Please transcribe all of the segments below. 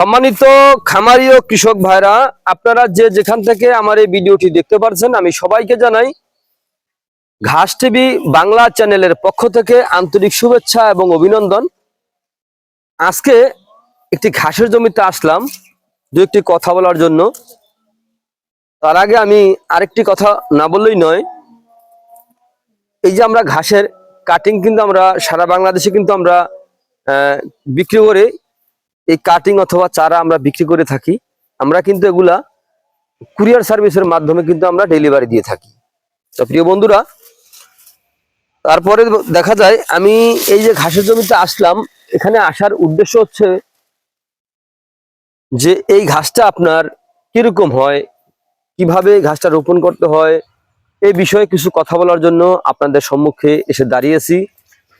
সম্মানিত খামারি ও কৃষক ভাইরা, আপনারা যে যেখান থেকে আমার এই ভিডিওটি দেখতে পাচ্ছেন, আমি সবাইকে জানাই ঘাস টিভি বাংলা চ্যানেলের পক্ষ থেকে আন্তরিক শুভেচ্ছা এবং অভিনন্দন। আজকে একটি ঘাসের জমিতে আসলাম দু একটি কথা বলার জন্য। তার আগে আমি আরেকটি কথা না বললেই নয়। এই যে আমরা ঘাসের কাটিং কিন্তু আমরা সারা বাংলাদেশে কিন্তু আমরা বিক্রি করে, এই কাটিং অথবা চারা আমরা বিক্রি করে থাকি। আমরা কিন্তু এগুলা কুরিয়ার সার্ভিসের মাধ্যমে কিন্তু আমরা ডেলিভারি দিয়ে থাকি। তো প্রিয় বন্ধুরা, তারপরে দেখা যায় আমি এই যে ঘাসের জমিতে আসলাম, এখানে আসার উদ্দেশ্য হচ্ছে যে এই ঘাসটা আপনার কিরকম হয়, কিভাবে ঘাসটা রোপণ করতে হয়, এই বিষয়ে কিছু কথা বলার জন্য আপনাদের সম্মুখে এসে দাঁড়িয়েছি।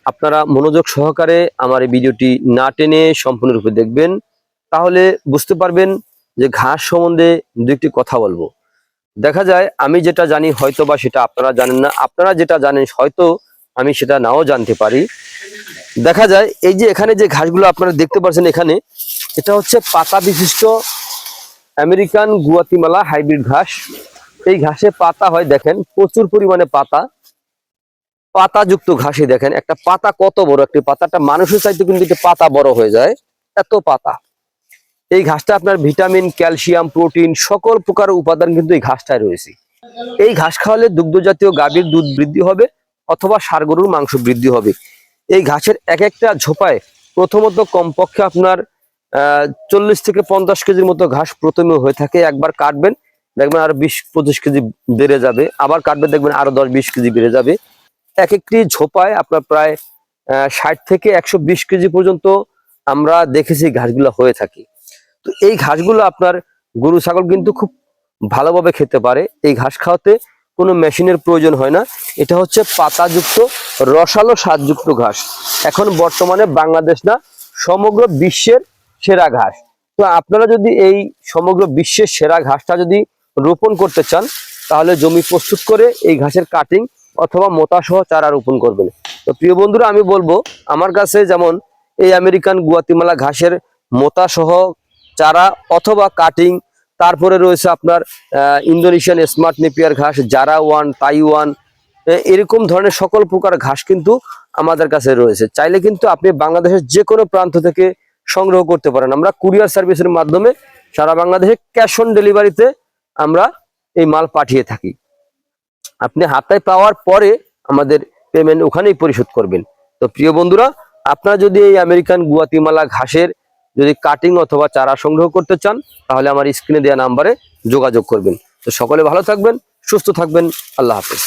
আপনারা মনোযোগ সহকারে আমার এই ভিডিওটি না টেনে সম্পূর্ণরূপে দেখবেন, তাহলে বুঝতে পারবেন যে ঘাস সম্বন্ধে দু একটি কথা বলবো। দেখা যায় আমি যেটা জানি হয়তো বা সেটা আপনারা জানেন না, আপনারা যেটা জানেন হয়তো আমি সেটা নাও জানতে পারি। দেখা যায় এই যে এখানে যে ঘাসগুলো আপনারা দেখতে পাচ্ছেন, এখানে এটা হচ্ছে পাতা বিশিষ্ট আমেরিকান গুয়াতিমালা হাইব্রিড ঘাস। এই ঘাসে পাতা হয়, দেখেন প্রচুর পরিমাণে পাতাযুক্ত ঘাসে দেখেন একটা পাতা কত বড়, একটি পাতাটা মানুষের চাইতে কিন্তু একটা পাতা বড় হয়ে যায়, এত পাতা। এই ঘাসটা আপনার ভিটামিন, ক্যালসিয়াম, প্রোটিন সকল প্রকার উপাদান কিন্তু এই ঘাসটায় রয়েছে। এই ঘাস খাওয়ালে দুগ্ধ জাতীয় গাভীর দুধ বৃদ্ধি হবে অথবা ষাঁড় গরুর মাংস বৃদ্ধি হবে। এই ঘাসের এক একটা ঝোপায় প্রথমত কমপক্ষে আপনার 40 থেকে 50 কেজির মতো ঘাস প্রথমে হয়ে থাকে। একবার কাটবেন দেখবেন আরো 20-25 কেজি বেড়ে যাবে, আবার কাটবেন দেখবেন আরো 10-20 কেজি বেড়ে যাবে। এক একটি ঝোপায় আপনার প্রায় 60 থেকে 120 কেজি পর্যন্ত আমরা দেখেছি ঘাসগুলো হয়ে থাকে। তো এই ঘাসগুলো আপনার গরু ছাগল কিন্তু খুব ভালোভাবে খেতে পারে। এই ঘাস খাওয়াতে কোনো মেশিনের প্রয়োজন হয় না। এটা হচ্ছে পাতাযুক্ত রসালো স্বাদযুক্ত ঘাস। এখন বর্তমানে বাংলাদেশ না, সমগ্র বিশ্বের সেরা ঘাস। তো আপনারা যদি এই সমগ্র বিশ্বের সেরা ঘাসটা যদি রোপণ করতে চান, তাহলে জমি প্রস্তুত করে এই ঘাসের কাটিং অথবা মোটা সহ চারা রোপণ করবেন। তো প্রিয় বন্ধুরা, আমি বলবো আমার কাছে যেমন এই আমেরিকান গুয়াতিমালা ঘাসের মোটা সহ চারা অথবা কাটিং, তারপরে রয়েছে আপনার ইন্দোনেশিয়ান স্মার্ট নেপিয়ার ঘাস, জারা ওয়ান, তাইওয়ান, এরকম ধরনের সকল প্রকার ঘাস কিন্তু আমাদের কাছে রয়েছে। চাইলে কিন্তু আপনি বাংলাদেশের যে কোনো প্রান্ত থেকে সংগ্রহ করতে পারেন। আমরা কুরিয়ার সার্ভিসের মাধ্যমে সারা বাংলাদেশে ক্যাশ অন ডেলিভারিতে আমরা এই মাল পাঠিয়ে থাকি। আপনি হাতে পাওয়ার পরে আমাদের পেমেন্ট ওখানেই পরিশোধ করবেন। তো প্রিয় বন্ধুরা, আপনারা যদি এই আমেরিকান গুয়াতিমালা ঘাসের যদি কাটিং অথবা চারা সংগ্রহ করতে চান, তাহলে আমার স্ক্রিনে দেওয়া নাম্বারে যোগাযোগ করবেন। তো সকলে ভালো থাকবেন, সুস্থ থাকবেন। আল্লাহ হাফেজ।